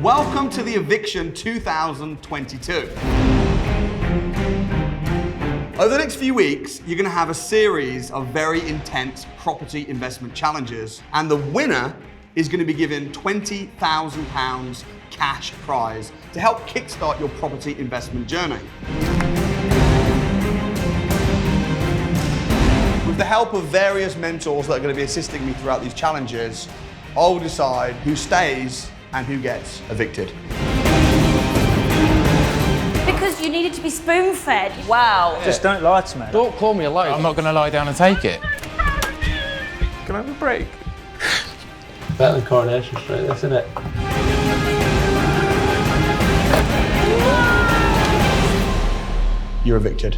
Welcome to the Eviction 2022. Over the next few weeks, you're going to have a series of very intense property investment challenges, and the winner is going to be given £20,000 cash prize to help kickstart your property investment journey. With the help of various mentors that are going to be assisting me throughout these challenges, I will decide who stays and who gets evicted. Because you needed to be spoon-fed. Wow. Just don't lie to me. Don't call me a liar. I'm not going to lie down and take it. Can I have a break? Better than Coronation Street, this, isn't it? You're evicted.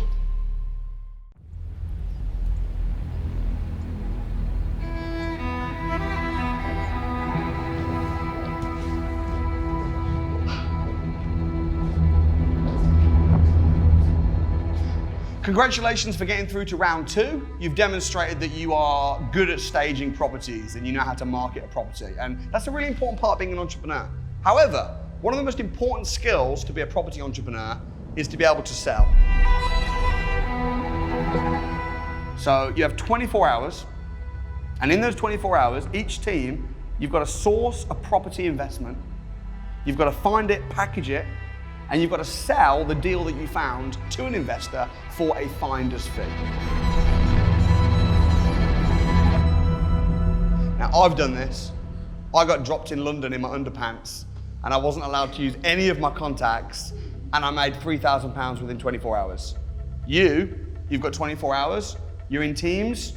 Congratulations for getting through to round 2. You've demonstrated that you are good at staging properties and you know how to market a property. And that's a really important part of being an entrepreneur. However, one of the most important skills to be a property entrepreneur is to be able to sell. So you have 24 hours, and in those 24 hours, each team, you've got to source a property investment, you've got to find it, package it, and you've got to sell the deal that you found to an investor for a finder's fee. Now, I've done this. I got dropped in London in my underpants, and I wasn't allowed to use any of my contacts, and I made £3,000 within 24 hours. You've got 24 hours, you're in teams,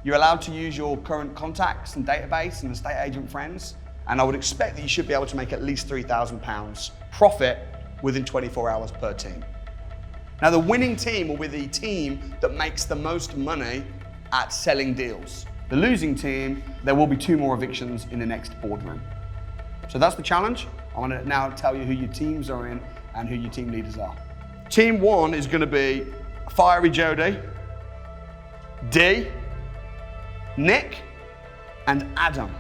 you're allowed to use your current contacts and database and estate agent friends, and I would expect that you should be able to make at least £3,000 profit within 24 hours per team. Now, the winning team will be the team that makes the most money at selling deals. The losing team, there will be 2 more evictions in the next boardroom. So that's the challenge. I want to now tell you who your teams are in and who your team leaders are. Team 1 is going to be Fiery Jody, Dee, Nick, and Adam.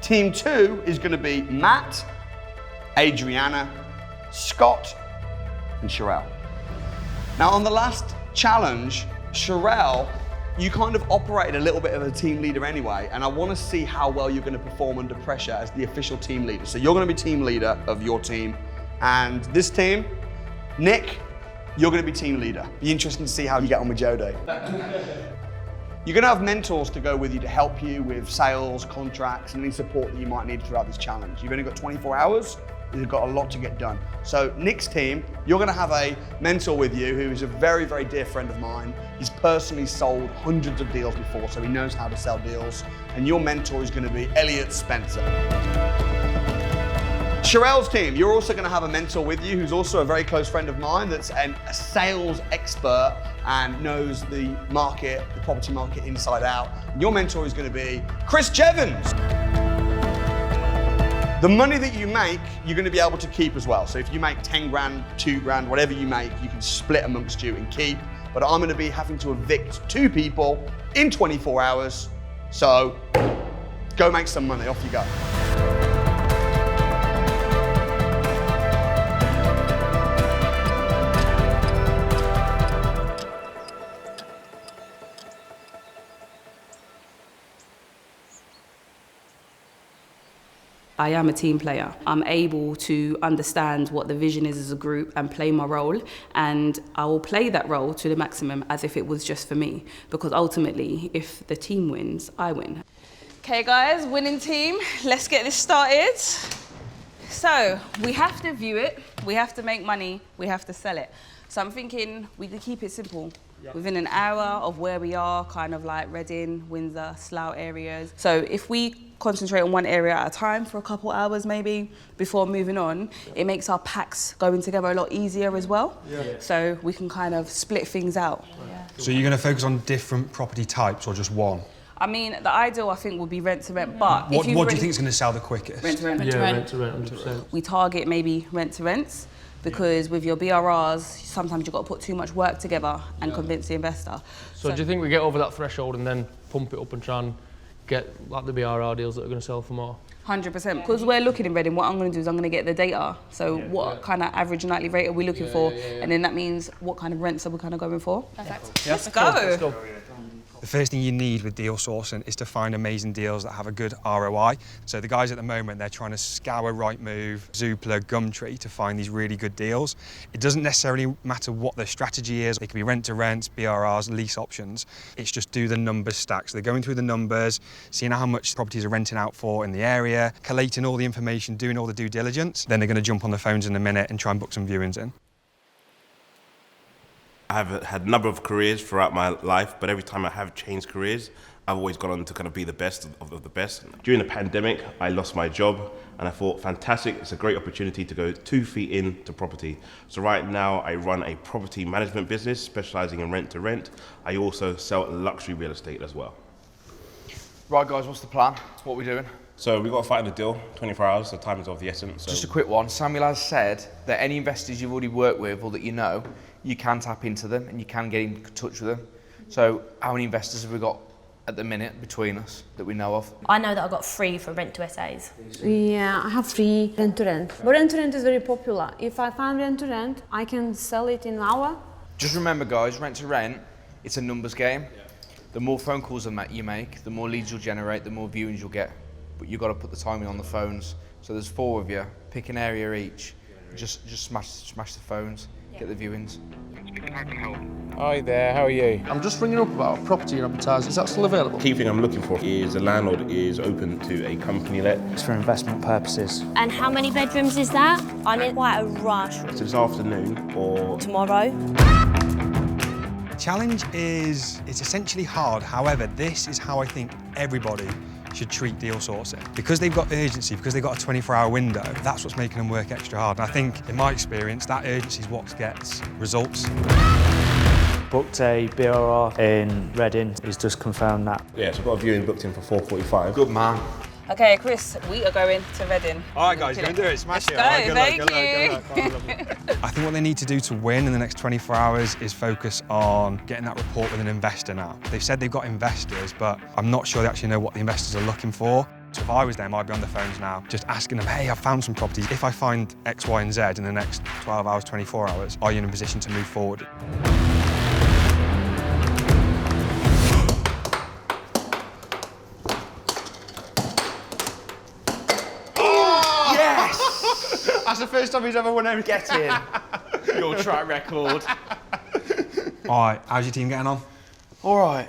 Team 2 is going to be Matt, Adriana, Scott, and Sherelle. Now, on the last challenge, Sherelle, you kind of operated a little bit of a team leader anyway, and I want to see how well you're going to perform under pressure as the official team leader. So you're going to be team leader of your team, and this team, Nick, you're going to be team leader. Be interesting to see how you get on with Jody. You're going to have mentors to go with you to help you with sales, contracts, and any support that you might need throughout this challenge. You've only got 24 hours. You've got a lot to get done. So Nick's team, you're going to have a mentor with you who is a very, very dear friend of mine. He's personally sold hundreds of deals before, so he knows how to sell deals. And your mentor is going to be Elliot Spencer. Sherelle's team, you're also going to have a mentor with you who's also a very close friend of mine that's a sales expert and knows the market, the property market inside out. And your mentor is going to be Chris Jevons. The money that you make, you're going to be able to keep as well. So if you make 10 grand, 2 grand, whatever you make, you can split amongst you and keep. But I'm going to be having to evict 2 people in 24 hours. So go make some money, off you go. I am a team player. I'm able to understand what the vision is as a group and play my role, and I will play that role to the maximum as if it was just for me, because ultimately, if the team wins, I win. Okay guys, winning team, let's get this started. So, we have to view it, we have to make money, we have to sell it. So I'm thinking we could keep it simple. Within an hour of where we are, kind of like Reading, Windsor, Slough areas. So if we concentrate on one area at a time for a couple hours maybe before moving on, it makes our packs going together a lot easier as well. So we can kind of split things out. So you're going to focus on different property types or just one? I mean, the ideal I think would be rent to rent, but what do you think is going to sell the quickest? Rent to rent. Yeah, rent to rent, 100%. We target maybe rent to rents, because with your BRRs, sometimes you've got to put too much work together and convince the investor. So do you think we get over that threshold and then pump it up and try and get like the BRR deals that are going to sell for more. 100%. Because we're looking in Reading, what I'm going to do is I'm going to get the data. So what kind of average nightly rate are we looking for? And then that means what kind of rents are we kind of going for? Perfect. Let's go. The first thing you need with deal sourcing is to find amazing deals that have a good ROI. So the guys at the moment, they're trying to scour Rightmove, Zoopla, Gumtree to find these really good deals. It doesn't necessarily matter what their strategy is. It can be rent to rent, BRRs, lease options. It's just do the numbers stack. So they're going through the numbers, seeing how much properties are renting out for in the area, collating all the information, doing all the due diligence. Then they're going to jump on the phones in a minute and try and book some viewings in. I've had a number of careers throughout my life, but every time I have changed careers, I've always gone on to kind of be the best of the best. During the pandemic, I lost my job and I thought, fantastic, it's a great opportunity to go 2 feet into property. So right now I run a property management business specializing in rent to rent. I also sell luxury real estate as well. Right guys, what's the plan? What are we doing? So we've got to find a deal, 24 hours, so time is of the essence. So Just a quick one. Samuel has said that any investors you've already worked with or that you know, you can tap into them and you can get in touch with them. So how many investors have we got at the minute between us that we know of? I know that I got 3 for rent to SAs. Yeah, I have 3 rent to rent. But rent to rent is very popular. If I find rent to rent, I can sell it in an hour. Just remember guys, rent to rent, it's a numbers game. The more phone calls you make, the more leads you'll generate, the more viewings you'll get. But you've got to put the timing on the phones. So there's 4 of you, pick an area each, just smash the phones, get the viewings. Hi there, how are you? I'm just ringing up about a property and advertising. Is that still available? key thing I'm looking for is a landlord is open to a company let. It's for investment purposes. And how many bedrooms is that? I'm in quite a rush. So this afternoon or Tomorrow. The challenge is, it's essentially hard. However, this is how I think everybody should treat deal sourcing. Because they've got urgency, because they've got a 24-hour window, that's what's making them work extra hard. And I think, in my experience, that urgency is what gets results. Booked a BRR in Reading. He's just confirmed that. yeah, so I've got a viewing booked in for 4:45. Good man. Okay, Chris, we are going to Reading. All right, guys, go and do it. Smash it. Let's All right, go, good luck, thank good luck, good luck. I think what they need to do to win in the next 24 hours is focus on getting that rapport with an investor now. They've said they've got investors, but I'm not sure they actually know what the investors are looking for. So if I was them, I'd be on the phones now, just asking them, hey, I've found some properties. If I find X, Y, and Z in the next 12 hours, 24 hours, are you in a position to move forward? That's the first time he's ever won anything. Get in. Your track record. All right, how's your team getting on? All right.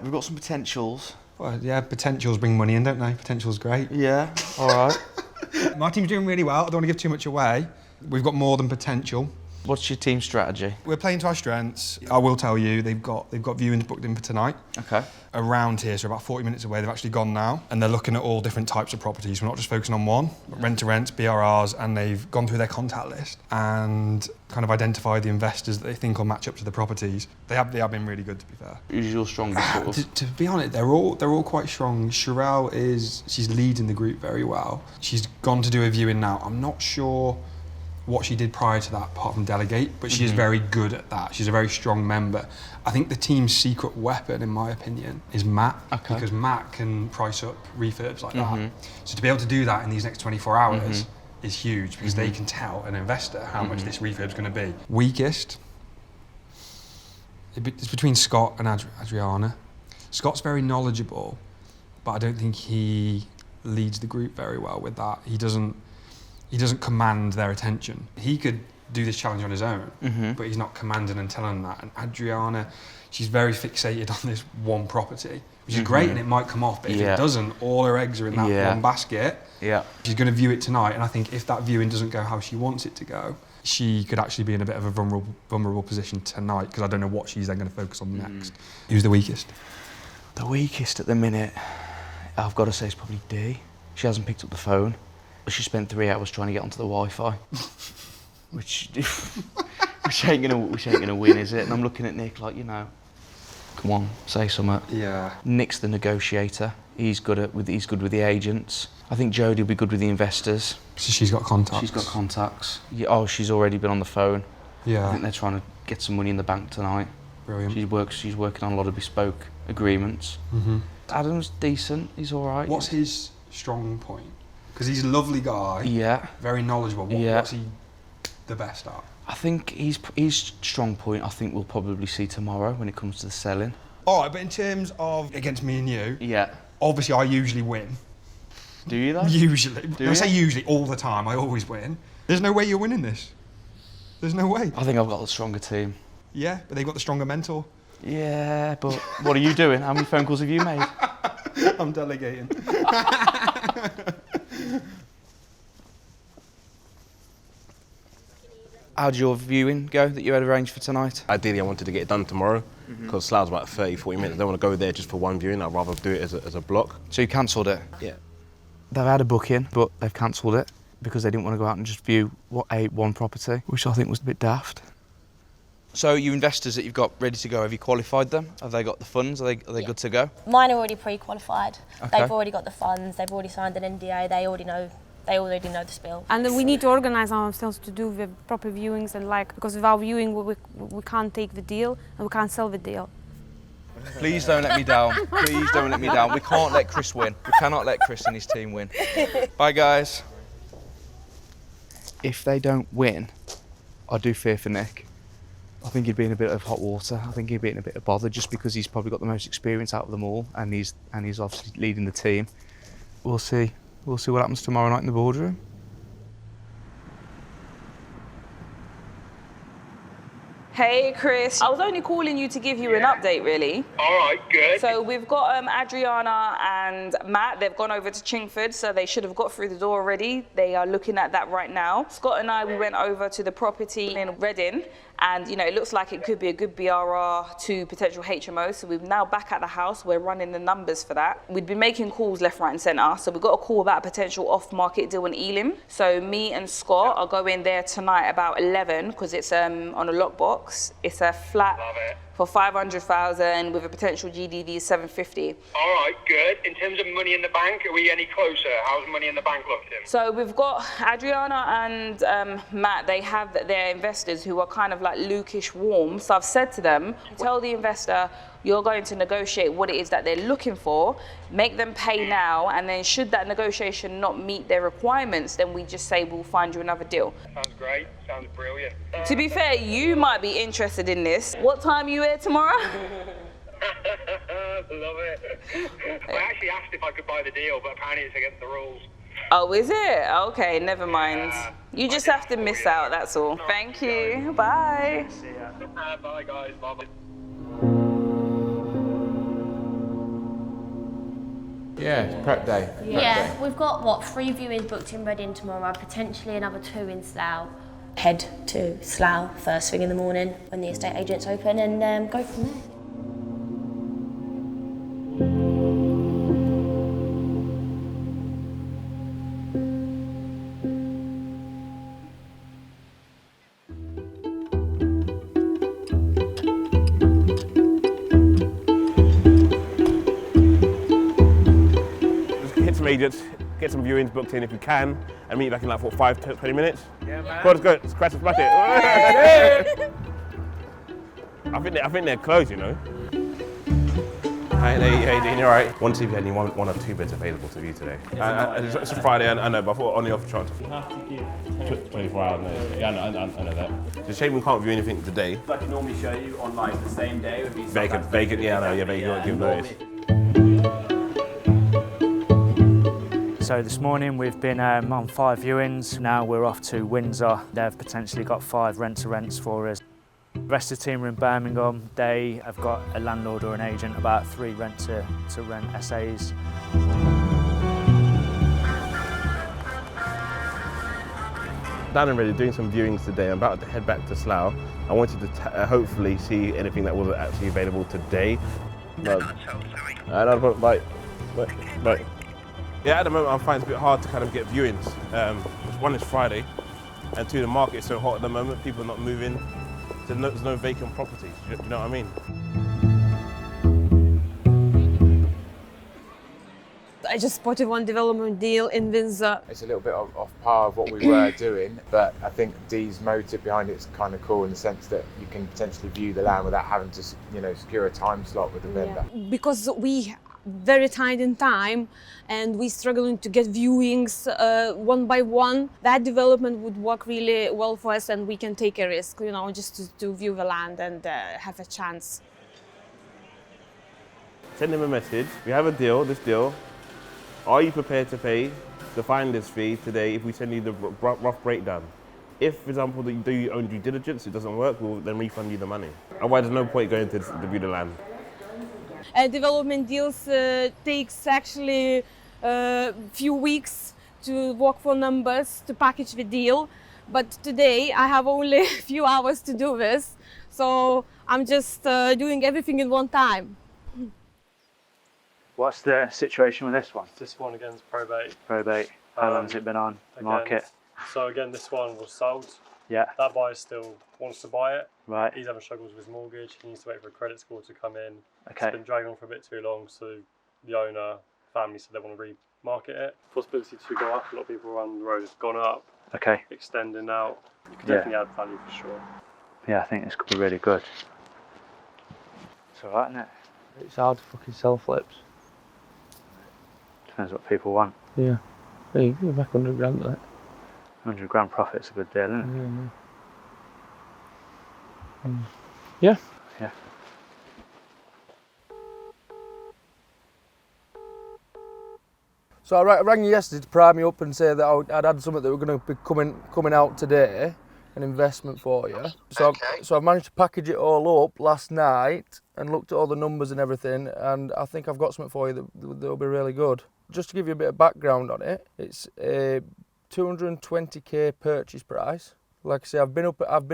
We've got some potentials. Well, yeah, potentials bring money in, don't they? Potential's great. Yeah, all right. My team's doing really well. I don't want to give too much away. We've got more than potential. What's your team strategy? We're playing to our strengths. I will tell you, they've got viewings booked in for tonight. Okay. Around here, so about 40 minutes away, they've actually gone now, and they're looking at all different types of properties. We're not just focusing on one, but rent to rent, BRRs, and they've gone through their contact list and kind of identified the investors that they think will match up to the properties. They have been really good, to be fair. Who's your strongest sort of? To be honest, they're all quite strong. Sherelle she's leading the group very well. She's gone to do a viewing now. I'm not sure what she did prior to that, apart from delegate, but she is very good at that. She's a very strong member. I think the team's secret weapon, in my opinion, is Matt, because Matt can price up refurbs like that. So to be able to do that in these next 24 hours is huge, because they can tell an investor how much this refurb's going to be. Weakest, it's between Scott and Adriana. Scott's very knowledgeable, but I don't think he leads the group very well with that. He doesn't command their attention. He could do this challenge on his own, but he's not commanding and telling them that. And Adriana, she's very fixated on this one property, which is great, and it might come off, but if it doesn't, all her eggs are in that one basket. Yeah. She's going to view it tonight, and I think if that viewing doesn't go how she wants it to go, she could actually be in a bit of a vulnerable position tonight, because I don't know what she's then going to focus on next. Who's the weakest? The weakest at the minute, I've got to say, is probably Dee. She hasn't picked up the phone. She spent 3 hours trying to get onto the Wi-Fi, which ain't gonna win, is it? And I'm looking at Nick like, come on, say something. Yeah. Nick's the negotiator. He's good with the agents. I think Jodie will be good with the investors. So she's got contacts. She's got contacts. Yeah, she's already been on the phone. Yeah. I think they're trying to get some money in the bank tonight. Brilliant. She's working on a lot of bespoke agreements. Adam's decent. He's all right. What's his strong point? Because he's a lovely guy. Yeah. Very knowledgeable. What's he the best at? I think his strong point, I think we'll probably see tomorrow when it comes to the selling. All right, but in terms of against me and you, yeah. Obviously I usually win. Do you though? Usually. Do I say usually, all the time, I always win. There's no way you're winning this. There's no way. I think I've got the stronger team. Yeah, but they've got the stronger mentor. Yeah, but what are you doing? How many phone calls have you made? I'm delegating. How did your viewing go that you had arranged for tonight? Ideally, I wanted to get it done tomorrow because Slough's about 30, 40 minutes. I don't want to go there just for one viewing. I'd rather do it as a block. So you cancelled it? Yeah. They've had a booking, but they've cancelled it because they didn't want to go out and just view one property, which I think was a bit daft. So your investors that you've got ready to go, have you qualified them? Have they got the funds? Are they good to go? Mine are already pre-qualified. Okay. They've already got the funds. They've already signed an NDA. They already know the spiel. And we need to organize ourselves to do the proper viewings and because without viewing we can't take the deal and we can't sell the deal. Please don't let me down. Please don't let me down. We can't let Chris win. We cannot let Chris and his team win. Bye, guys. If they don't win, I do fear for Nick. I think he'd be in a bit of hot water. I think he'd be in a bit of bother just because he's probably got the most experience out of them all and he's obviously leading the team. We'll see. We'll see what happens tomorrow night in the boardroom. Hey Chris, I was only calling you to give you an update really. All right, good. So we've got Adriana and Matt, they've gone over to Chingford, so they should have got through the door already. They are looking at that right now. Scott and I, we went over to the property in Reading and it looks like it could be a good BRR to potential HMO. So we're now back at the house, we're running the numbers for that. We'd been making calls left, right and centre. So we got a call about a potential off-market deal in Ealing. So me and Scott are going there tonight about 11 because it's on a lockbox. It's a flat for 500,000 with a potential GDV 750. All right, good. In terms of money in the bank, are we any closer? How's money in the bank looking? So we've got Adriana and Matt, they have their investors who are kind of like Lukish warm. So I've said to them, tell the investor you're going to negotiate what it is that they're looking for, make them pay now, and then should that negotiation not meet their requirements, then we just say we'll find you another deal. Sounds great, sounds brilliant. To be fair, you might be interested in this. What time are you here tomorrow? Love it. I actually asked if I could buy the deal, but apparently it's against the rules. Oh, is it? Okay, never mind. You just have to miss out, that's all. Thank you, bye. See ya. Bye guys, bye. Yeah, it's prep day. Yeah, we've got 3 viewings booked in Reading tomorrow, potentially another 2 in Slough. Head to Slough first thing in the morning when the estate agents open and go from there. Agents, get some viewings booked in if you can, and meet back in like 5-20 minutes. Yeah, man. Go on, let's go. Let's crash and smash it. I think they're closed, you know. Hey, Dean, you all right? Want to see if you had any one or 2 beds available to view today. It's a Friday, I know, but I thought on the off chance. You have to give 24 hours notice. Yeah, I know that. It's a shame we can't view anything today. I can normally show you on like the same day would be Vacant, yeah, I know, yeah, but you won't give notice. So this morning we've been on 5 viewings. Now we're off to Windsor. They've potentially got 5 rent-to-rents for us. The rest of the team are in Birmingham. They have got a landlord or an agent, about 3 rent-to-rent SAs. Down and ready, doing some viewings today. I'm about to head back to Slough. I wanted to hopefully see anything that wasn't actually available today. No, bye. Yeah, at the moment I find it's a bit hard to kind of get viewings. One is Friday, and 2, the market is so hot at the moment, people are not moving. So there's no vacant properties, you know what I mean? I just spotted one development deal in Windsor. It's a little bit off par of what we were doing, but I think Dee's motive behind it is kind of cool in the sense that you can potentially view the land without having to, secure a time slot with the vendor. Because we very tight in time and we're struggling to get viewings one by one, that development would work really well for us and we can take a risk, just to view the land and have a chance. Send him a message. We have a deal, this deal. Are you prepared to pay the finder's fee today if we send you the rough breakdown? If, for example, you do your own due diligence, it doesn't work, we'll then refund you the money. Otherwise, there's no point going to view the land. Development deals takes actually a few weeks to work for numbers, to package the deal. But today I have only a few hours to do this, so I'm just doing everything in one time. What's the situation with this one? This one again is probate. Probate. How long has it been on the market? So again, this one was sold. Yeah. That buyer still wants to buy it. Right. He's having struggles with his mortgage. He needs to wait for a credit score to come in. Okay. It's been dragging on for a bit too long, so the owner, family said they want to remarket it. Possibility to go up. A lot of people around the road have gone up. Okay. Extending out. You could definitely add value for sure. Yeah, I think this could be really good. It's alright, isn't it? It's hard to fucking sell flips. Depends what people want. Yeah. Hey, you can make 100 grand on it. 100 grand profit's a good deal, isn't it? Yeah. Yeah. So I rang you yesterday to prime you up and say that I'd had something that were going to be coming out today, an investment for you. So I've managed to package it all up last night and looked at all the numbers and everything, and I think I've got something for you that'll be really good. Just to give you a bit of background on it, it's a 220k purchase price. Like I say, I've been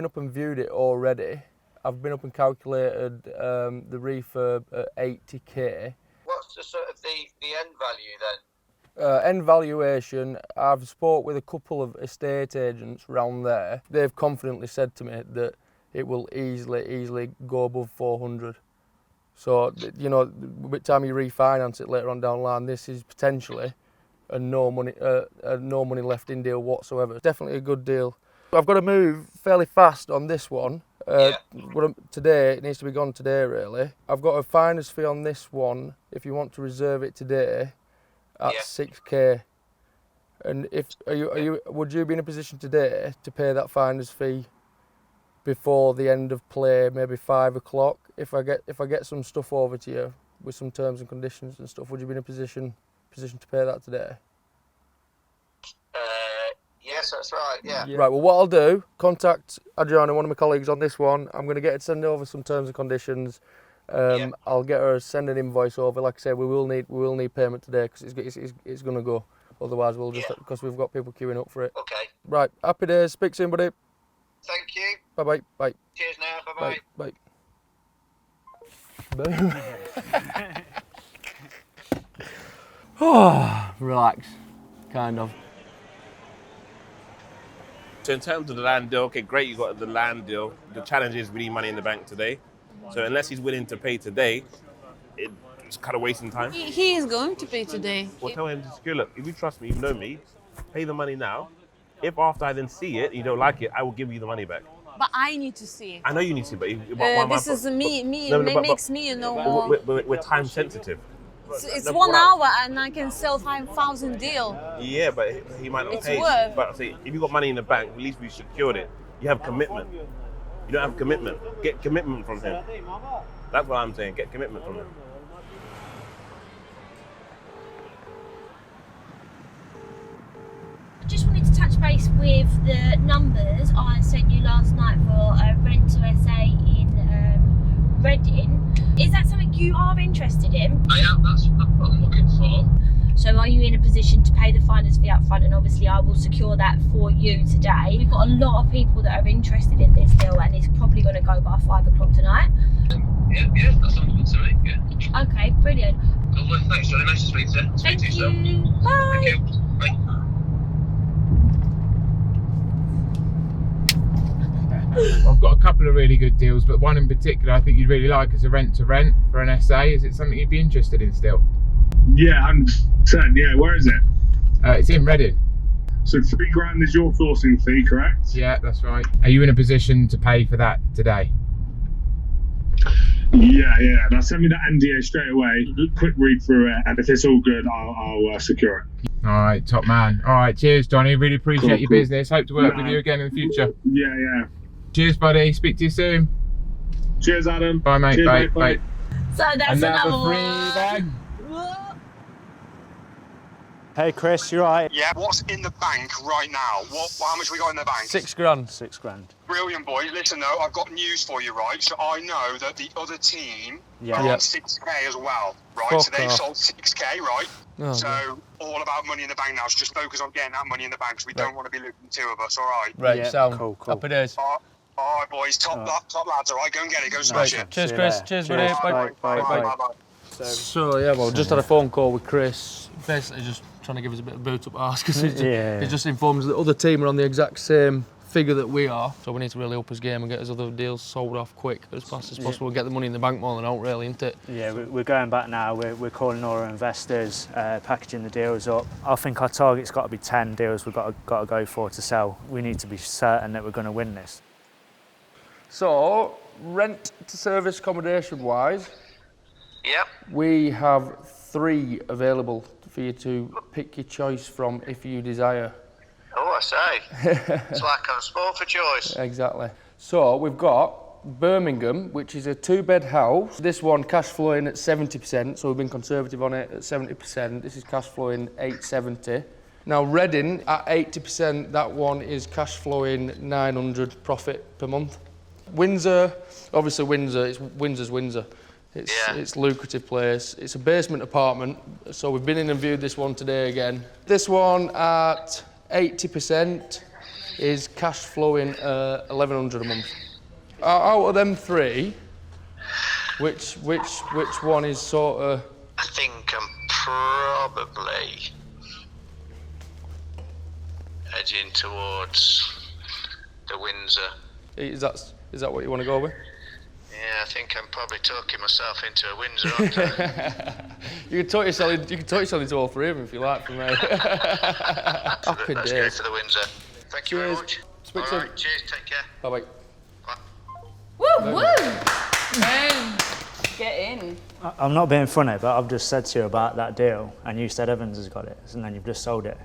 up and viewed it already. I've been up and calculated the refurb at 80k. What's the sort of the end value then? End valuation, I've spoke with a couple of estate agents around there. They've confidently said to me that it will easily go above 400. So, by the time you refinance it later on down the line, this is potentially a no money left in deal whatsoever. It's definitely a good deal. I've got to move fairly fast on this one. Today, it needs to be gone today really. I've got a finder's fee on this one if you want to reserve it today at 6k. And would you be in a position today to pay that finder's fee before the end of play, maybe 5 o'clock? If I get some stuff over to you with some terms and conditions and stuff, would you be in a position to pay that today? Yes, that's right, yeah. Right, well what I'll do, contact Adriana, one of my colleagues on this one. I'm going to get her to send over some terms and conditions. I'll get her to send an invoice over. Like I say, we will need payment today because it's going to go. Otherwise we'll just, because we've got people queuing up for it. Okay. Right, happy days, speak soon buddy. Thank you. Bye-bye, bye. Cheers now, bye-bye. Bye. Oh, relax, kind of. So in terms of the land deal, okay, great, you got the land deal. The challenge is we need money in the bank today. So unless he's willing to pay today, it's kind of wasting time. He is going to pay today. Well, tell him to secure, look, if you trust me, you know me, pay the money now. If after I then see it, you don't like it, I will give you the money back. But I need to see it. I know you need to, but this is makes me, more. We're time sensitive. It's 1 hour and I can sell 5,000 deal. Yeah, but he might not pay. Worth. But say, if you got money in the bank, at least we secured it. You have commitment. You don't have commitment. Get commitment from him. That's what I'm saying. Get commitment from him. I just wanted to touch base with the numbers I sent you last night for a rent to SA in Reading. Is that something you are interested in? I am, that's what I'm looking for. So are you in a position to pay the finder's fee up front, and obviously I will secure that for you today. We've got a lot of people that are interested in this deal and it's probably going to go by 5 o'clock tonight. Yeah, that sounds good to me, yeah. Okay, brilliant. Lovely, thanks Johnny, nice to speak to you. Thank you. Bye. Thank you. Bye. I've got a couple of really good deals, but one in particular I think you'd really like is a rent to rent for an SA. Is it something you'd be interested in still? Yeah, 100%. Yeah, where is it? It's in Reading. So £3,000 is your sourcing fee, correct? Yeah, that's right. Are you in a position to pay for that today? Yeah. Now send me that NDA straight away. Quick read through it, and if it's all good, I'll secure it. All right, top man. All right, cheers, Johnny. Really appreciate your Cool. business. Hope to work with you again in the future. Yeah. Cheers, buddy. Speak to you soon. Cheers, Adam. Bye, mate. Cheers, Bye. mate. Bye. So that's Another another free one. bag. Hey Chris, you right? Yeah, what's in the bank right now? How much we got in the bank? £6 grand. £6 Brilliant, boys. Listen, though, I've got news for you, right? So I know that the other team Yeah. are Yeah. on 6k as well, right? Fuck so they've off. sold 6k, right? Oh, so man. all about money in the bank now. So just focus on getting that money in the bank because we don't want to be losing two of us, all right? Right, Yeah, sound. cool. Happy days. All right, boys. Top lads, all right? Go and get it. Go smash it. Cheers, See you Chris. later. Cheers, Cheers. buddy. Bye. Bye. So yeah, well, just had a phone call with Chris, basically just trying to give us a bit of boot up arse because he just informs the other team are on the exact same figure that we are. So we need to really up his game and get his other deals sold off quick as fast as possible and get the money in the bank more than out, really, isn't it? Yeah, we're going back now. We're calling all our investors, packaging the deals up. I think our target's got to be 10 deals we've got to go for to sell. We need to be certain that we're going to win this. So, rent to service accommodation wise, Yep. we have 3 available for you to pick your choice from if you desire. Oh, I say. It's like I'm sport for choice. Exactly. So we've got Birmingham, which is a 2-bed house. This one cash flowing at 70%, so we've been conservative on it at 70%. This is cash flowing 870. Now Reading at 80%, that one is cash flowing 900 profit per month. Windsor, obviously Windsor's Windsor. It's lucrative place. It's a basement apartment, so we've been in and viewed this one today again. This one at 80% is cash flowing 1,100 a month. Out of them 3, which one is sort of? I think I'm probably edging towards the Windsor. Is that what you want to go with? Yeah, I think I'm probably talking myself into a Windsor, aren't I? You can talk yourself into all 3 of them if you like, for me. Happy Let's days. go for the Windsor. Thank you very Cheers. much. Speak All soon. right, cheers, take care. Bye-bye. Woo, woo. Boom. Get in. I'm not being funny, but I've just said to you about that deal, and you said Evans has got it, and then you've just sold it.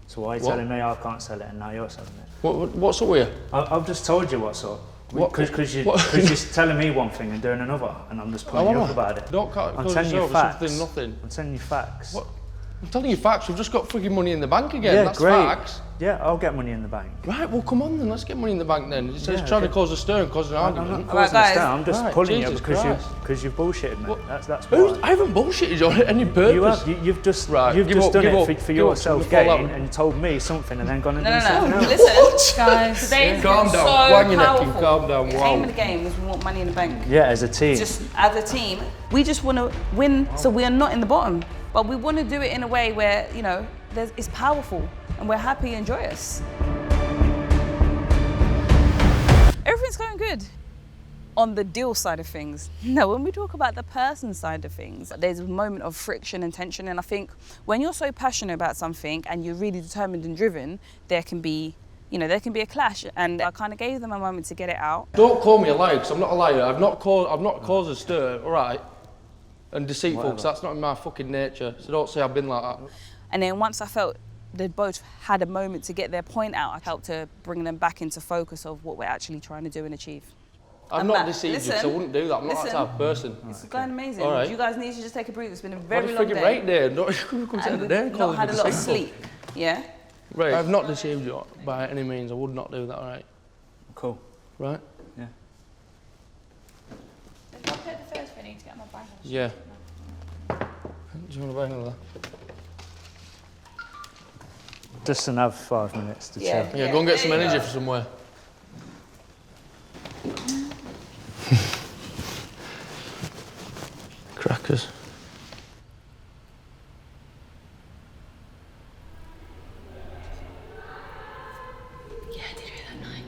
So why are you What? telling me I can't sell it, and now you're selling it? What's up with you? I've just told you what's up. What? Because you're telling me one thing and doing another, and I'm just pulling you up about it. Don't call I'm telling you yourself facts. something, nothing. I'm telling you facts. What? I'm telling you facts. We've just got freaking money in the bank again. Yeah, That's great. facts. Yeah, I'll get money in the bank. Right, well, come on then. Let's get money in the bank then. It's Yeah, trying to okay. cause a stir and cause an argument. I'm not Right, causing this guys. down. I'm just Right, pulling you Jesus because you've bullshitted me. That's Who's, why. I haven't bullshitted you on any purpose. You've just Right, you've give just up, done give it up, for give your up, self fall out. gain and told me something and then gone and done No. something else. Listen, guys. Today's Calm been down. so Wang your neck in, powerful. calm down. The Wow. aim of the game is we want money in the bank. Yeah, as a team. Just as a team, we just want to win, so we are not in the bottom. But we want to do it in a way where it's powerful and we're happy and joyous. Everything's going good on the deal side of things. No, when we talk about the person side of things, there's a moment of friction and tension. And I think when you're so passionate about something and you're really determined and driven, there can be a clash. And I kind of gave them a moment to get it out. Don't call me a liar, because I'm not a liar. I've not caused a stir, all right? And deceitful, because that's not in my fucking nature. So don't say I've been like that. And then once I felt they both had a moment to get their point out, I helped to bring them back into focus of what we're actually trying to do and achieve. I've not deceived you, because I wouldn't do that. I'm not that type of person. It's going amazing. All right. You guys need to just take a breather. It's been a What very a long friggin' day. rate there. Don't come to the end of the day and We've call not had me a lot of deceitful. sleep. Yeah? Right. I've not deceived you by any means. I would not do that, all right? Cool. Right? Yeah. If I pay the first, I need to get my bank. Yeah. Do you want to buy another? Just another 5 minutes to Yeah. chill. Yeah, go and get some energy for somewhere. Crackers. Yeah, I did hear that $9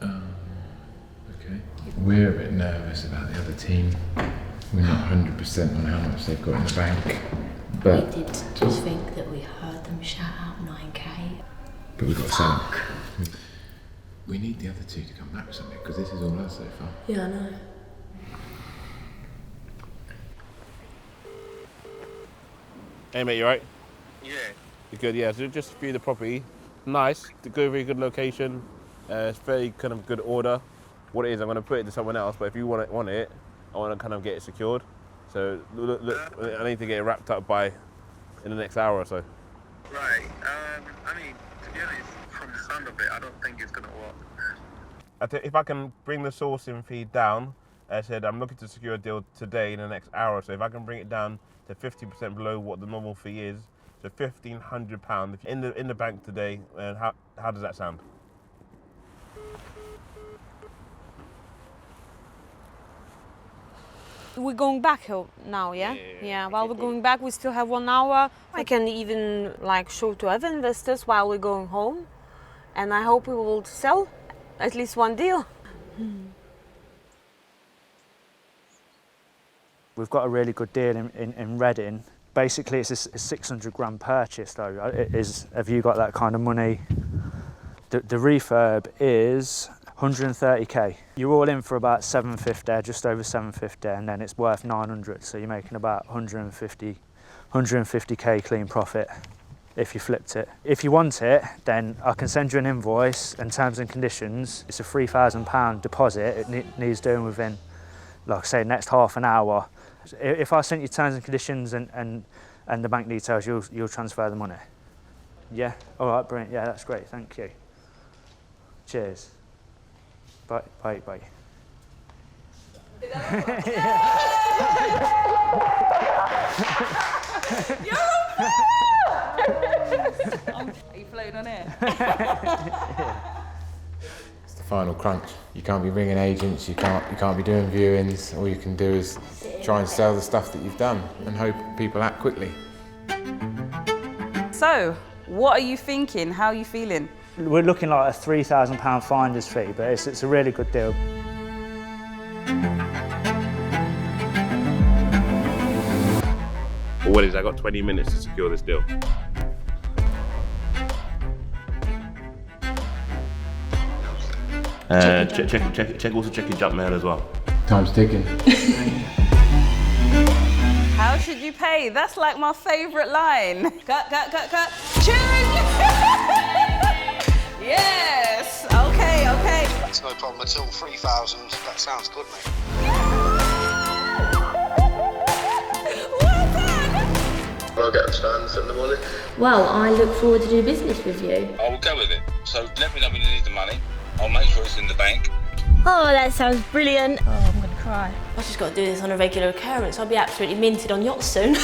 grand. Okay. We're a bit nervous about the other team. We're not 100% on how much they've got in the bank, but We did just think that we heard them shout out 9k. But we've got to sell them. We need the other two to come back with something, because this is all us so far. Yeah, I know. Hey mate, you alright? Yeah. You good? Yeah. So just view the property. Nice. The very good location. It's very kind of good order. What it is, I'm going to put it to someone else. But if you want it, I want to kind of get it secured. So look, I need to get it wrapped up in the next hour or so. Right. I mean, to be honest, from the sound of it, I don't think it's going to work. If I can bring the sourcing fee down, as I said, I'm looking to secure a deal today in the next hour or so. If I can bring it down to 50% below what the normal fee is, so £1,500 in the bank today, how does that sound? We're going back now, yeah? Yeah, while we're going back, we still have 1 hour. I can even show to other investors while we're going home. And I hope we will sell at least one deal. We've got a really good deal in Reading. Basically, it's a 600 grand purchase though. Have you got that kind of money? The refurb is 130k. You're all in for about 750, just over 750, and then it's worth 900. So you're making about 150k clean profit if you flipped it. If you want it, then I can send you an invoice and terms and conditions. It's a £3,000 deposit. It needs doing within, like I say, next half an hour. If I sent you terms and conditions and the bank details, you'll transfer the money. Yeah. All right. Brilliant. Yeah, that's great. Thank you. Cheers. Bye. Bye. Bye. Are you floating on air? It's the final crunch. You can't be ringing agents, you can't be doing viewings. All you can do is try and sell the stuff that you've done and hope people act quickly. So, what are you thinking? How are you feeling? We're looking like a £3,000 finder's fee, but it's a really good deal. Well, what is? I got 20 minutes to secure this deal. Check your junk mail as well. Time's ticking. How should you pay? That's like my favourite line. Cut. Cheering! Yes! Okay. That's no problem at all. 3,000, that sounds good, mate. I'll get them stands in the morning. Well, I look forward to do business with you. I will go with it. So let me know when you need the money. I'll make sure it's in the bank. Oh, that sounds brilliant. Oh, I'm going to cry. I've just got to do this on a regular occurrence. I'll be absolutely minted on yachts soon.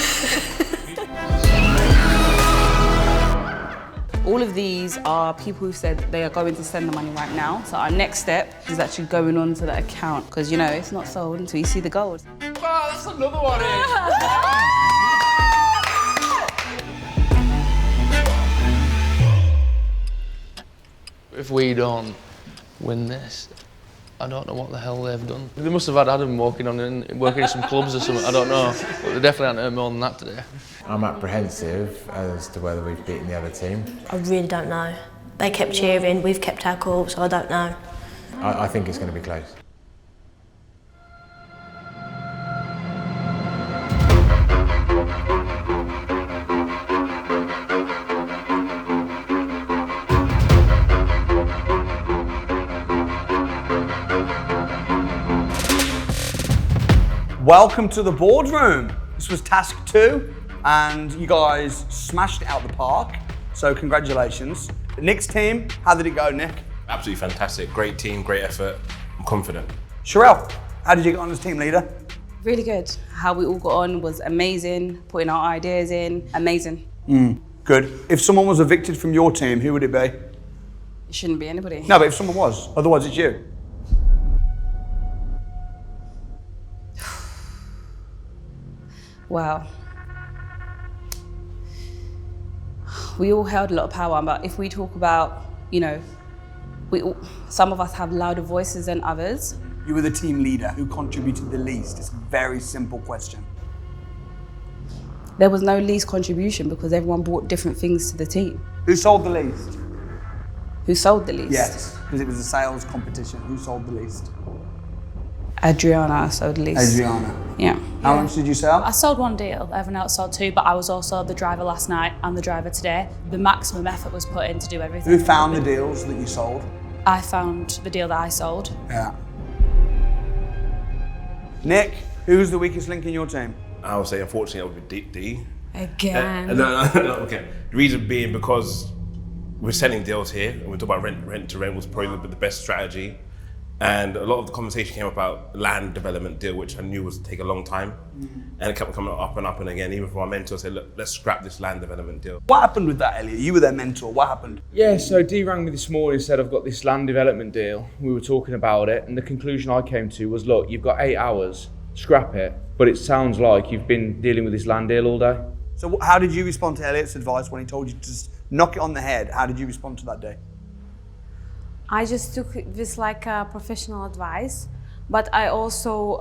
All of these are people who said they are going to send the money right now. So our next step is actually going on to that account because, it's not sold until you see the gold. Oh, that's another one If we don't win this, I don't know what the hell they've done. They must have had Adam working in some clubs or something, I don't know. But they definitely haven't earned more than that today. I'm apprehensive as to whether we've beaten the other team. I really don't know. They kept cheering, we've kept our cool, so I don't know. I think it's going to be close. Welcome to the boardroom. This was task 2, and you guys smashed it out the park. So congratulations. Nick's team, how did it go, Nick? Absolutely fantastic. Great team, great effort. I'm confident. Sherelle, how did you get on as team leader? Really good. How we all got on was amazing. Putting our ideas in, amazing. Good. If someone was evicted from your team, who would it be? It shouldn't be anybody. No, but if someone was, otherwise it's you. Wow. We all held a lot of power, but if we talk about, some of us have louder voices than others. You were the team leader. Who contributed the least? It's a very simple question. There was no least contribution because everyone brought different things to the team. Who sold the least? Who sold the least? Yes, because it was a sales competition. Who sold the least? Adriana sold the least. Adriana. Yeah. How much did you sell? I sold one deal, everyone else sold two, but I was also the driver last night and the driver today. The maximum effort was put in to do everything. Who found the deals that you sold? I found the deal that I sold. Yeah. Nick, who's the weakest link in your team? I would say, unfortunately, it would be D. Again. No, okay. The reason being because we're selling deals here, and we're talking about rent to rent was probably the best strategy. And a lot of the conversation came about land development deal, which I knew was take a long time. And it kept coming up and again. Even from our mentor said, look, let's scrap this land development deal. What happened with that, Elliot? You were their mentor. What happened? Yeah, so Dee rang me this morning and said, I've got this land development deal. We were talking about it, and the conclusion I came to was, look, you've got 8 hours, scrap it. But it sounds like you've been dealing with this land deal all day. So how did you respond to Elliot's advice when he told you to just knock it on the head? How did you respond to that day? I just took this like professional advice, but I also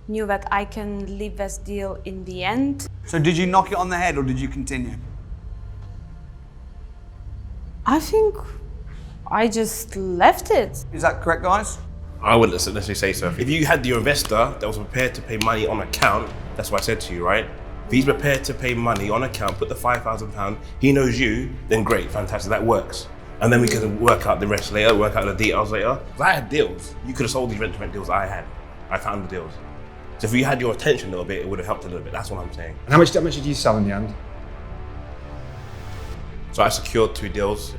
knew that I can leave this deal in the end. So did you knock it on the head or did you continue? I think I just left it. Is that correct, guys? I wouldn't necessarily say so. If you had your investor that was prepared to pay money on account, that's what I said to you, right? If he's prepared to pay money on account, put the £5,000, he knows you, then great, fantastic, that works. And then we can work out the rest later, work out the details later. If I had deals, you could have sold these rent-to-rent deals I had. I found the deals. So if you had your attention a little bit, it would have helped a little bit. That's what I'm saying. And how much did you sell in the end? So I secured 2 deals.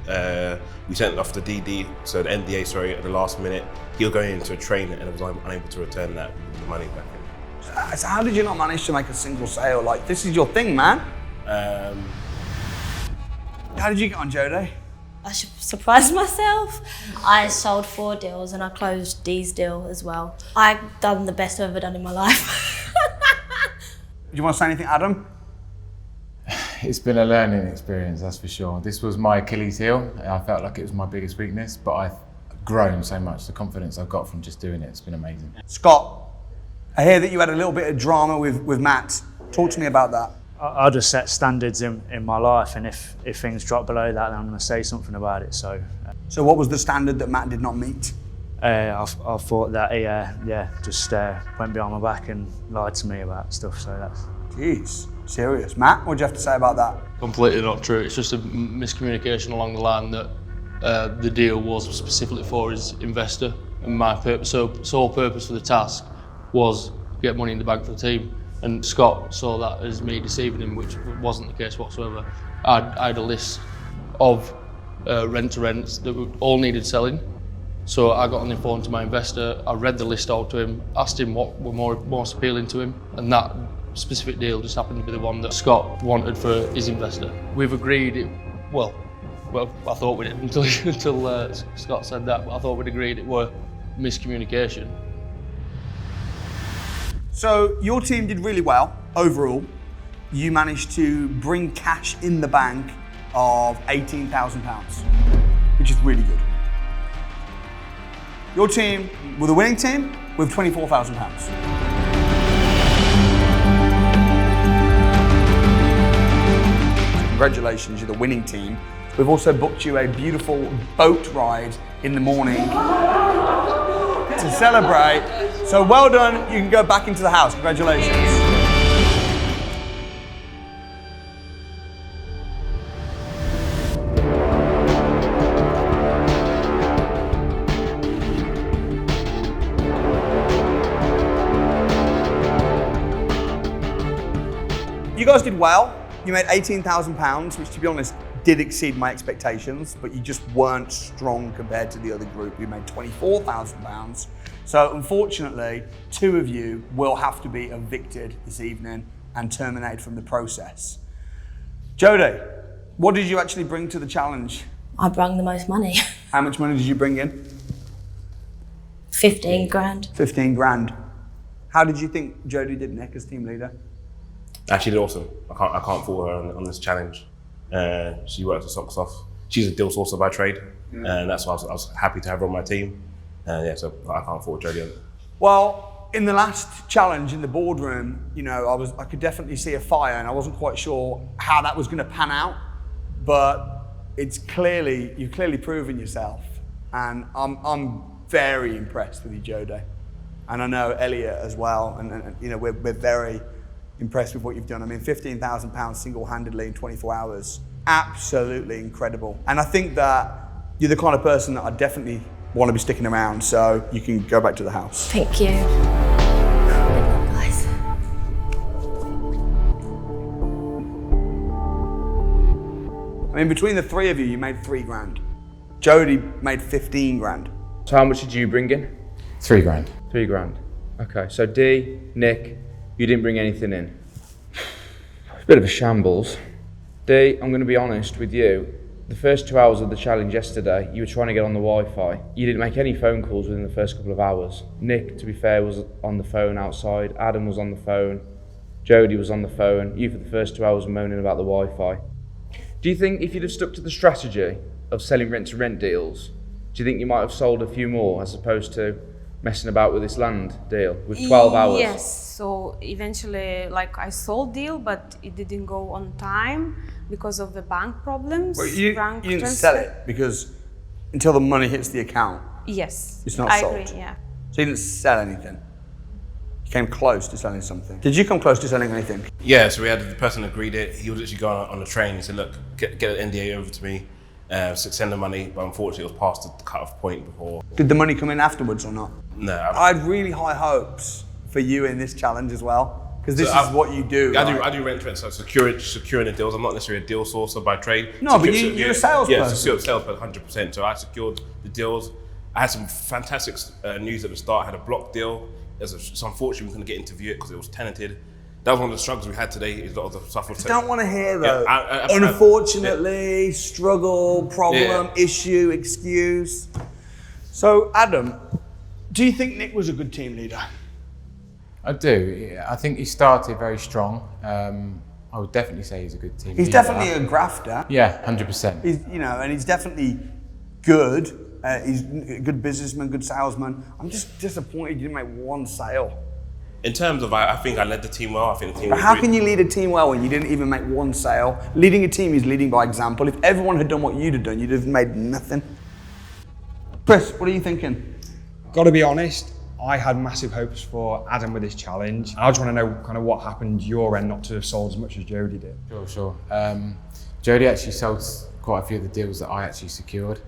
We sent it off to DD, so the NDA, sorry, at the last minute. He was going into a train and was unable to return the money back in. So how did you not manage to make a single sale? Like, this is your thing, man. How did you get on, Jodie? I should surprise myself. I sold 4 deals and I closed Dee's deal as well. I've done the best I've ever done in my life. Do you want to say anything, Adam? It's been a learning experience, that's for sure. This was my Achilles heel. I felt like it was my biggest weakness, but I've grown so much. The confidence I've got from just doing it's been amazing. Scott, I hear that you had a little bit of drama with Matt. Talk to me about that. I just set standards in my life, and if things drop below that, then I'm going to say something about it. So what was the standard that Matt did not meet? I thought that he just went behind my back and lied to me about stuff. So that's. Jeez, serious. Matt, what do you have to say about that? Completely not true. It's just a miscommunication along the line that the deal was specifically for his investor, and my sole purpose for the task was get money in the bank for the team. And Scott saw that as me deceiving him, which wasn't the case whatsoever. I had a list of rent-to-rents that all needed selling. So I got on the phone to my investor, I read the list out to him, asked him what were most appealing to him, and that specific deal just happened to be the one that Scott wanted for his investor. We've agreed it, well, I thought we did until Scott said that, but I thought we'd agreed it were miscommunication. So your team did really well overall. You managed to bring cash in the bank of £18,000, which is really good. Your team were the winning team with £24,000. Congratulations, you're the winning team. We've also booked you a beautiful boat ride in the morning to celebrate. So well done, you can go back into the house. Congratulations. You guys did well. You made £18,000, which to be honest, did exceed my expectations, but you just weren't strong compared to the other group who made £24,000. So unfortunately, 2 of you will have to be evicted this evening and terminated from the process. Jodie, what did you actually bring to the challenge? I brought the most money. How much money did you bring in? 15 grand. 15 grand. How did you think Jodie did, Nick, as team leader? She did awesome. I can't fault her on this challenge. She worked her socks off. She's a deal sourcer by trade, and that's why I was happy to have her on my team. Yeah, so I can't afford Jody. Well, in the last challenge in the boardroom, you know, I could definitely see a fire, and I wasn't quite sure how that was going to pan out. But you've clearly proven yourself, and I'm very impressed with you, Jody. And I know Elliot as well, and you know, we're very impressed with what you've done. I mean, £15,000 single-handedly in 24 hours, absolutely incredible. And I think that you're the kind of person that I definitely want to be sticking around, so you can go back to the house. Thank you. Good luck, guys. I mean, between the three of you, you made £3 grand. Jody made 15 grand. So how much did you bring in? £3 grand. £3 grand. Okay, so D, Nick, you didn't bring anything in. It's a bit of a shambles. D, I'm going to be honest with you. The first 2 hours of the challenge yesterday, you were trying to get on the Wi-Fi. You didn't make any phone calls within the first couple of hours. Nick, to be fair, was on the phone outside. Adam was on the phone. Jody was on the phone. You, for the first 2 hours, were moaning about the Wi-Fi. Do you think if you'd have stuck to the strategy of selling rent-to-rent deals, do you think you might have sold a few more as opposed to messing about with this land deal with 12 hours? Yes, so eventually I sold deal, but it didn't go on time because of the bank problems. Well, you didn't sell it because until the money hits the account, yes, it's not I sold. agree, yeah. So you didn't sell anything. You came close to selling something. Did you come close to selling anything? Yeah, so we had the person agreed it. He was literally going on the train. He said, look, get an NDA over to me, send the money, but unfortunately it was past the cut-off point before. Did the money come in afterwards or not? No. I had really high hopes for you in this challenge as well, because this is what you do. I do rent-to-rent, so securing the deals. I'm not necessarily a deal sourcer by trade. No, but you're a salesperson. Yeah, salesperson, 100%. So I secured the deals. I had some fantastic news at the start. I had a block deal. It's unfortunate we couldn't get into it because it was tenanted. That was one of the struggles we had today. Is a lot of the stuff was. I don't want to hear though. Yeah, unfortunately, struggle, problem, issue, excuse. So, Adam, do you think Nick was a good team leader? I do. I think he started very strong. I would definitely say he's a good team leader. He's definitely a grafter. Yeah, 100%. He's, and he's definitely good. He's a good businessman, good salesman. I'm just disappointed you didn't make one sale. In terms of, I think I led the team well. I think the team. But how can you lead a team well when you didn't even make one sale? Leading a team is leading by example. If everyone had done what you'd have done, you'd have made nothing. Chris, what are you thinking? Got to be honest, I had massive hopes for Adam with this challenge. I just want to know kind of what happened your end not to have sold as much as Jody did. Sure. Jody actually sold quite a few of the deals that I actually secured.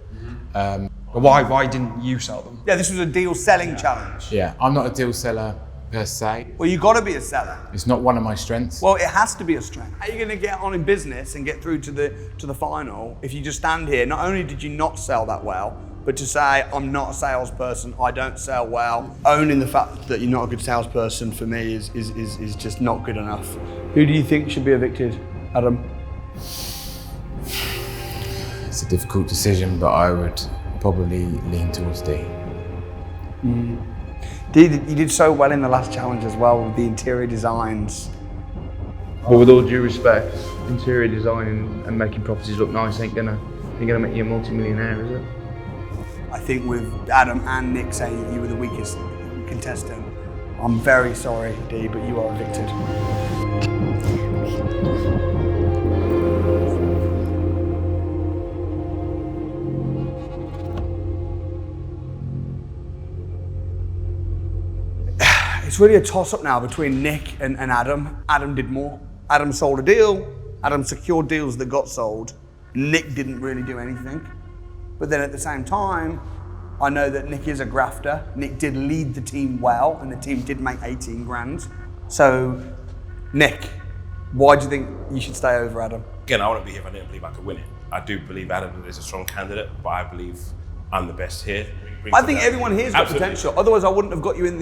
But why didn't you sell them? Yeah, this was a deal selling challenge. Yeah, I'm not a deal seller per se. Well, you got to be a seller. It's not one of my strengths. Well, it has to be a strength. How are you going to get on in business and get through to the final if you just stand here? Not only did you not sell that well, but to say, I'm not a salesperson, I don't sell well. Owning the fact that you're not a good salesperson for me is just not good enough. Who do you think should be evicted, Adam? It's a difficult decision, but I would probably lean towards D. D, you did so well in the last challenge as well with the interior designs. Well, with all due respect, interior design and making properties look nice ain't gonna make you a multi-millionaire, is it? I think with Adam and Nick saying you were the weakest contestant, I'm very sorry, D, but you are evicted. It's really a toss-up now between Nick and Adam. Adam did more. Adam sold a deal. Adam secured deals that got sold. Nick didn't really do anything. But then at the same time, I know that Nick is a grafter. Nick did lead the team well, and the team did make 18 grand. So, Nick, why do you think you should stay over Adam? Again, I wouldn't be here if I didn't believe I could win it. I do believe Adam is a strong candidate, but I believe I'm the best here. I think everyone here's got potential. Otherwise, I wouldn't have got you in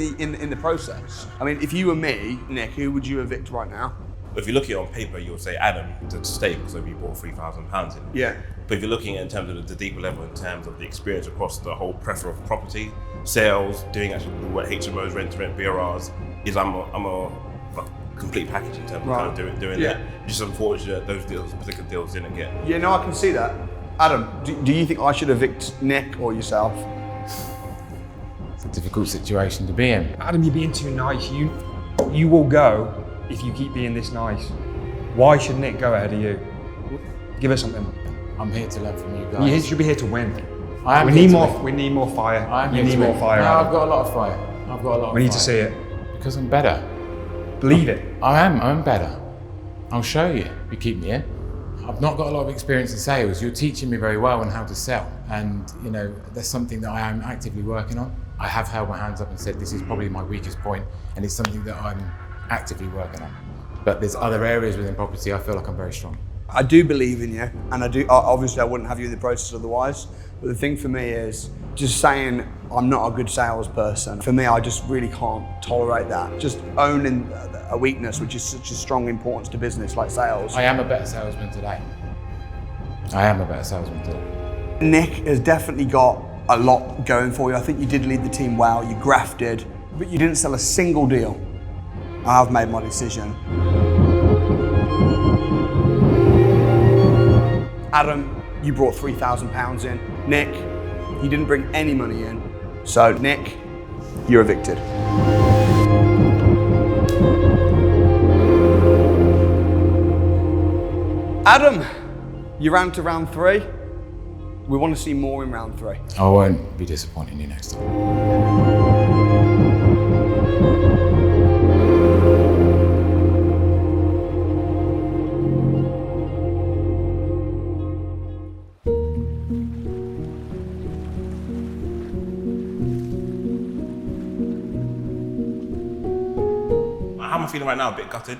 the process. I mean, if you were me, Nick, who would you evict right now? If you look at it on paper, you would say Adam to stay because you bought £3,000 in. Yeah. But if you're looking at in terms of the deeper level, in terms of the experience across the whole plethora of property, sales, doing actually what HMOs, rent-to-rent, BRRs, is I'm a complete package in terms of kind of doing that. Just unfortunate those particular deals didn't get. Yeah, no, I can see that. Adam, do you think I should evict Nick or yourself? It's a difficult situation to be in. Adam, you're being too nice. You will go if you keep being this nice. Why should Nick go ahead of you? Give us something. I'm here to learn from you guys. You should be here to win. We need more fire. You need more fire. No, Adam. I've got a lot of fire. We need to see it. Because I'm better. Believe it. I'm better. I'll show you if you keep me in. I've not got a lot of experience in sales. You're teaching me very well on how to sell. And, you know, that's something that I am actively working on. I have held my hands up and said this is probably my weakest point, and it's something that I'm actively working on. But there's other areas within property I feel like I'm very strong. I do believe in you, and obviously I wouldn't have you in the process otherwise. But the thing for me is just saying I'm not a good salesperson. For me, I just really can't tolerate that. Just owning a weakness, which is such a strong importance to business like sales. I am a better salesman today. Nick has definitely got a lot going for you. I think you did lead the team well, you grafted, but you didn't sell a single deal. I've made my decision. Adam, you brought £3,000 in. Nick, you didn't bring any money in. So Nick, you're evicted. Adam, you ran to round 3. We want to see more in round 3. I won't be disappointing you next time. How am I feeling right now? A bit gutted.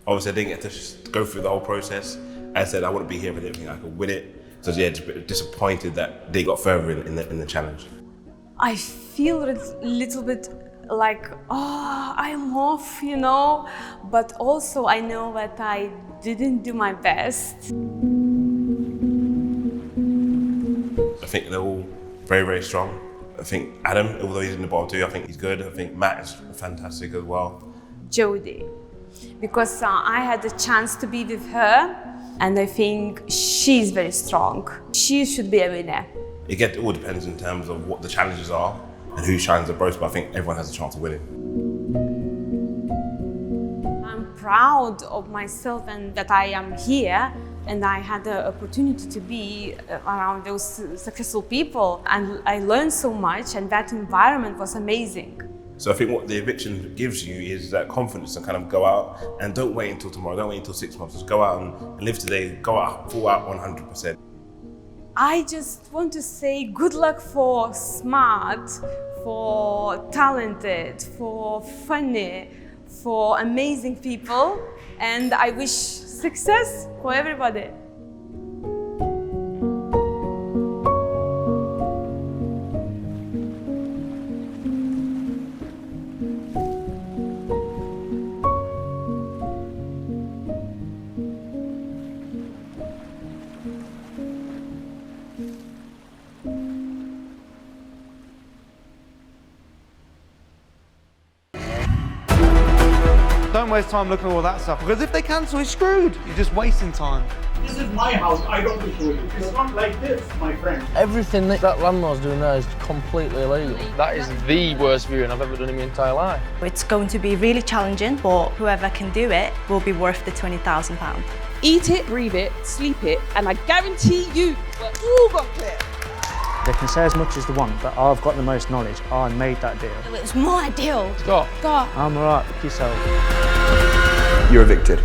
Obviously, I didn't get to go through the whole process. I said I wouldn't be here if I didn't think I could win it. So yeah, just a bit disappointed that they got further in the challenge. I feel a little bit like, oh, I'm off, you know, but also I know that I didn't do my best. I think they're all very, very strong. I think Adam, although he's in the bottom 2, I think he's good. I think Matt is fantastic as well. Jodie, because I had the chance to be with her, and I think she's very strong. She should be a winner. It all depends in terms of what the challenges are and who shines the most, but I think everyone has a chance of winning. I'm proud of myself and that I am here, and I had the opportunity to be around those successful people, and I learned so much, and that environment was amazing. So I think what the eviction gives you is that confidence to kind of go out and don't wait until tomorrow, don't wait until 6 months, just go out and live today, go out, full out 100%. I just want to say good luck for smart, for talented, for funny, for amazing people, and I wish success for everybody. Don't waste time looking at all that stuff, because if they cancel, it's screwed. You're just wasting time. This is my house, I don't control it. It's not like this, my friend. Everything that landlord's doing there is completely illegal. That is the worst viewing I've ever done in my entire life. It's going to be really challenging, but whoever can do it will be worth the £20,000. Eat it, breathe it, sleep it, and I guarantee you, we're all got clear. They can say as much as they want, but I've got the most knowledge. I made that deal. It was my deal. Scott. I'm alright, fuck yourself. You're evicted.